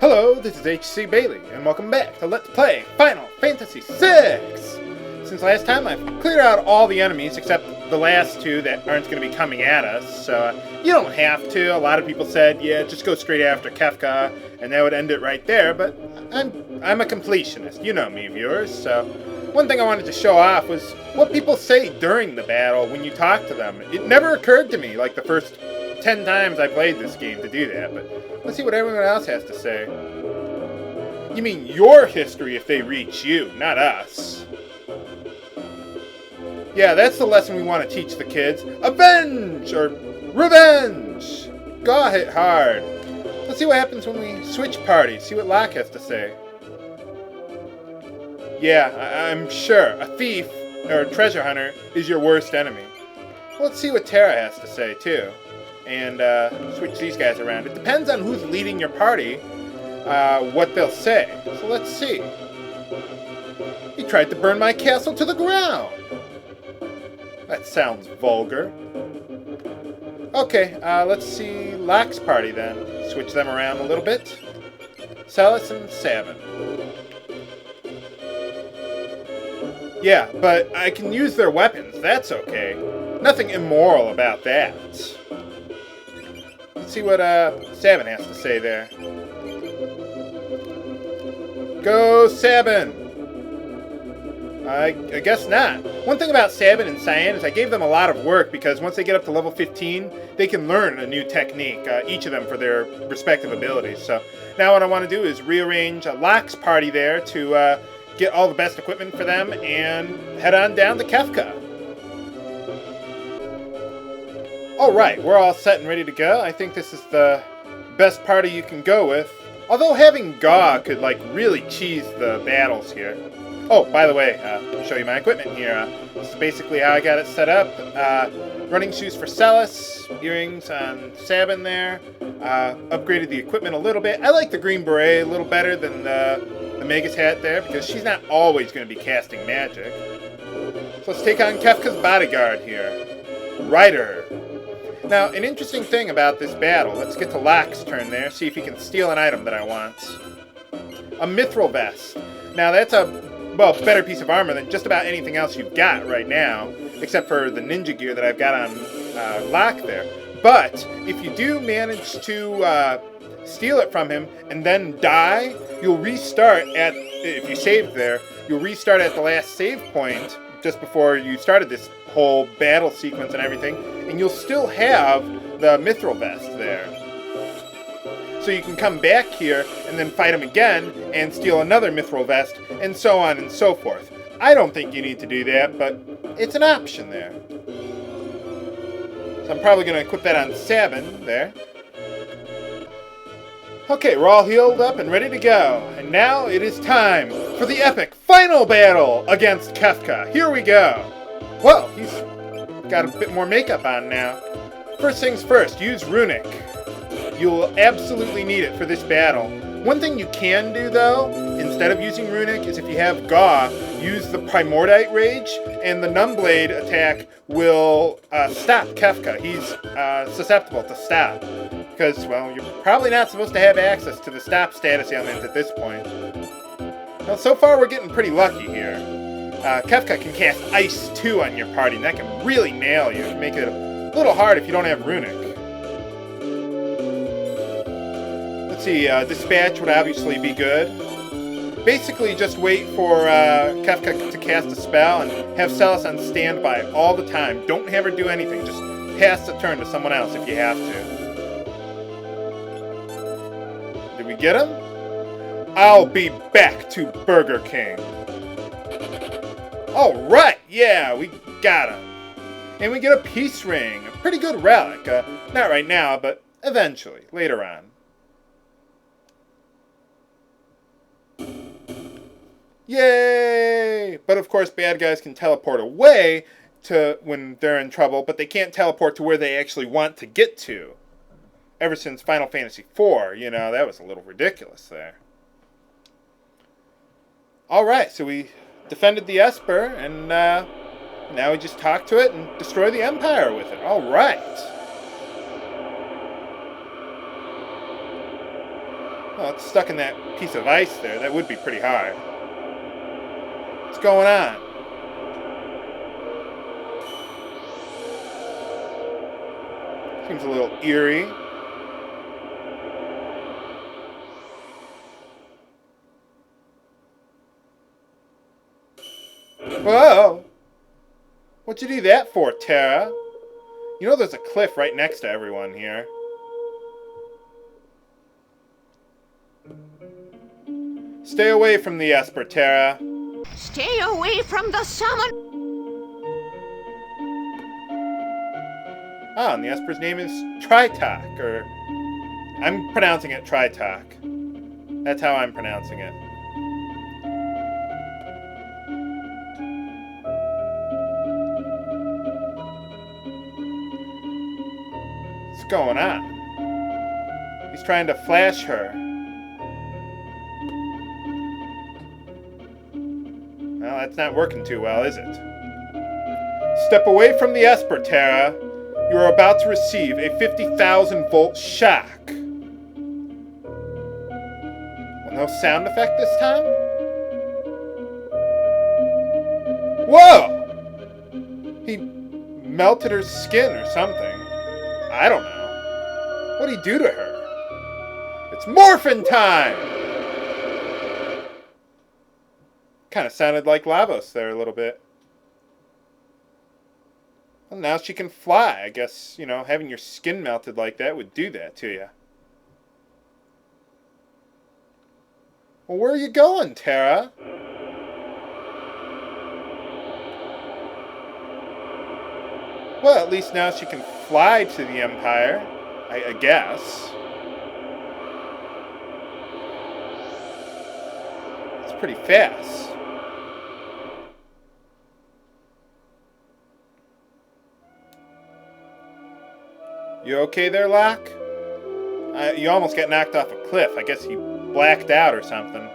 Hello, this is HC Bailey, and welcome back to Let's Play Final Fantasy VI! Since last time, I've cleared out all the enemies except the last two that aren't going to be coming at us, so you don't have to. A lot of people said, yeah, just go straight after Kefka, and that would end it right there, but I'm a completionist. You know me, viewers, so one thing I wanted to show off was what people say during the battle when you talk to them. It never occurred to me, like the first 10 times I played this game, to do that, but let's see what everyone else has to say. You mean your history if they reach you, not us. Yeah, that's the lesson we want to teach the kids. Avenge! Or revenge! Go hit hard. Let's see what happens when we switch parties. See what Locke has to say. Yeah, I'm sure. A thief, or a treasure hunter, is your worst enemy. Well, let's see what Terra has to say, too. And switch these guys around. It depends on who's leading your party, what they'll say. So let's see. He tried to burn my castle to the ground. That sounds vulgar. Okay, let's see Locke's party then. Switch them around a little bit. Celis and Sabin. Yeah, but I can use their weapons. That's okay. Nothing immoral about that. Let's see what Sabin has to say there. Go, Sabin! I guess not. One thing about Sabin and Cyan is I gave them a lot of work because once they get up to level 15, they can learn a new technique, each of them for their respective abilities. So now what I want to do is rearrange Locke's party there to get all the best equipment for them and head on down to Kefka. Alright, we're all set and ready to go. I think this is the best party you can go with. Although having Gaw could, like, really cheese the battles here. Oh, by the way, I'll show you my equipment here. This is basically how I got it set up. Running shoes for Celis, earrings on Sabin there. Upgraded the equipment a little bit. I like the green beret a little better than the Magus hat there, because she's not always going to be casting magic. So let's take on Kefka's bodyguard here. Ryder. Now, an interesting thing about this battle, let's get to Locke's turn there, see if he can steal an item that I want. A mithril vest. Now, that's a, well, better piece of armor than just about anything else you've got right now, except for the ninja gear that I've got on Locke there. But, if you do manage to steal it from him and then die, you'll restart at, if you saved there, you'll restart at the last save point just before you started this whole battle sequence and everything, and you'll still have the mithril vest there. So you can come back here and then fight him again and steal another mithril vest, and so on and so forth. I don't think you need to do that, but it's an option there. So I'm probably going to equip that on Sabin there. Okay, we're all healed up and ready to go. And now it is time for the epic final battle against Kefka. Here we go. Whoa, he's got a bit more makeup on now. First things first, use Runic. You'll absolutely need it for this battle. One thing you can do, though, instead of using Runic, is if you have Gaw, use the Primordite Rage, and the Numbblade attack will stop Kefka. He's susceptible to stop. Because, well, you're probably not supposed to have access to the stop status ailment at this point. Well, so far we're getting pretty lucky here. Kefka can cast Ice 2 on your party, and that can really nail you. Make it a little hard if you don't have Runic. Let's see, Dispatch would obviously be good. Basically, just wait for Kefka to cast a spell and have Celis on standby all the time. Don't have her do anything. Just pass the turn to someone else if you have to. Did we get him? I'll be back to Burger King. Alright, yeah, we got him. And we get a peace ring, a pretty good relic. Not right now, but eventually, later on. Yay! But of course, bad guys can teleport away to when they're in trouble, but they can't teleport to where they actually want to get to. Ever since Final Fantasy IV, you know, that was a little ridiculous there. Alright, so we defended the Esper, and now we just talk to it and destroy the Empire with it. Alright. Well, it's stuck in that piece of ice there. That would be pretty hard. What's going on? Seems a little eerie. Whoa! What'd you do that for, Terra? You know there's a cliff right next to everyone here. Stay away from the Esper, Terra. Stay away from the summon. Ah, and the Esper's name is Tritok, or... I'm pronouncing it Tritok. That's how I'm pronouncing it. What's going on? He's trying to flash her. Well, that's not working too well, is it? Step away from the Esper, Terra. You are about to receive a 50,000 volt shock. Well, no sound effect this time? Whoa! He melted her skin or something. I don't know. What'd he do to her? It's morphin' time! Kind of sounded like Lavos there a little bit. Well, now she can fly. I guess, you know, having your skin melted like that would do that to you. Well, where are you going, Terra? Well, at least now she can fly to the Empire, I guess. It's pretty fast. You okay there, Locke? You almost got knocked off a cliff. I guess you blacked out or something.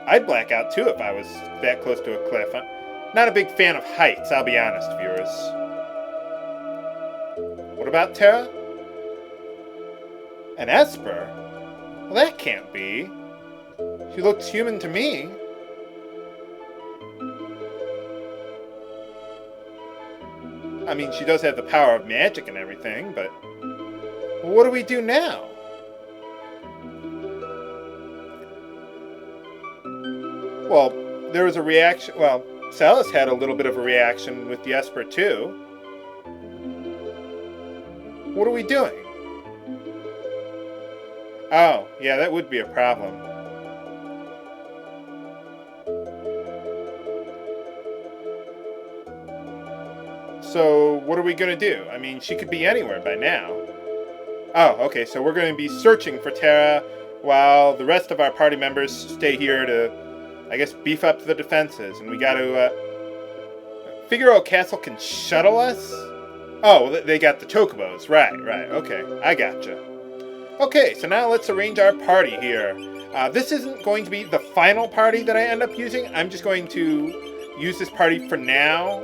I'd black out too if I was that close to a cliff. I'm not a big fan of heights, I'll be honest, viewers. What about Terra? An Esper? Well, that can't be. She looks human to me. I mean, she does have the power of magic and everything, but... what do we do now? Well, there was a reaction... well, Celis had a little bit of a reaction with the Esper, too. What are we doing? Oh, yeah, that would be a problem. So, what are we going to do? I mean, she could be anywhere by now. Oh, okay, so we're going to be searching for Terra while the rest of our party members stay here to, I guess, beef up the defenses. And we got to, Figaro Castle can shuttle us? Oh, they got the chocobos. Right, okay, I gotcha. Okay, so now let's arrange our party here. This isn't going to be the final party that I end up using. I'm just going to use this party for now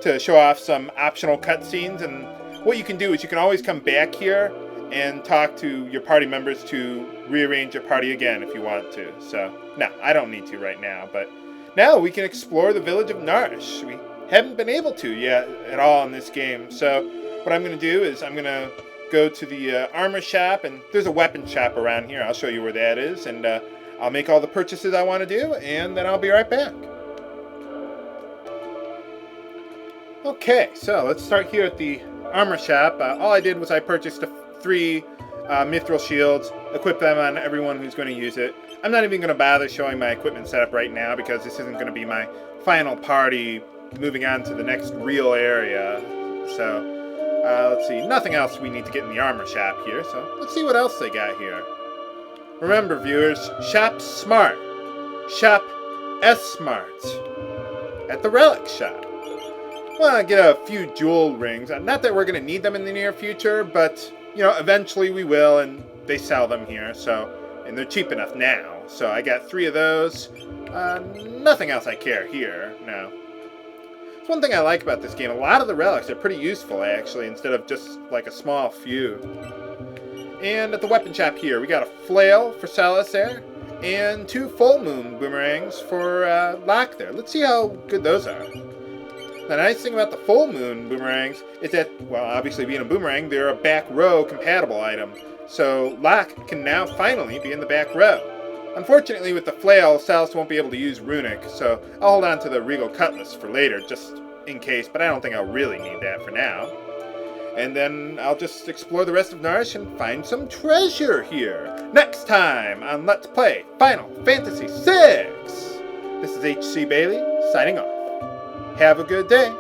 to show off some optional cutscenes. And what you can do is you can always come back here and talk to your party members to rearrange your party again if you want to. So, no, I don't need to right now. But now we can explore the village of Narsh. We haven't been able to yet at all in this game. So what I'm going to do is I'm going to go to the armor shop, and there's a weapon shop around here. I'll show you where that is, and I'll make all the purchases I want to do, and then I'll be right back. Okay, so let's start here at the armor shop. All I did was I purchased 3 mithril shields, equip them on everyone who's going to use it. I'm not even going to bother showing my equipment setup right now because this isn't going to be my final party moving on to the next real area. So let's see, nothing else we need to get in the armor shop here, so let's see what else they got here. Remember, viewers, shop smart. Shop S-smart. At the relic shop. Well, I get a few jewel rings. Not that we're going to need them in the near future, but, you know, eventually we will, and they sell them here, so, and they're cheap enough now. So I got 3 of those. Nothing else I care here, no. One thing I like about this game, a lot of the relics are pretty useful, actually, instead of just like a small few. And at the weapon shop here, we got a flail for Celis there, and 2 full moon boomerangs for Locke there. Let's see how good those are. The nice thing about the full moon boomerangs is that, well, obviously being a boomerang, they're a back row compatible item. So Locke can now finally be in the back row. Unfortunately, with the flail, Celis won't be able to use runic, so I'll hold on to the regal cutlass for later, just in case, but I don't think I'll really need that for now. And then I'll just explore the rest of Narish and find some treasure here. Next time on Let's Play Final Fantasy VI! This is HC Bailey, signing off. Have a good day.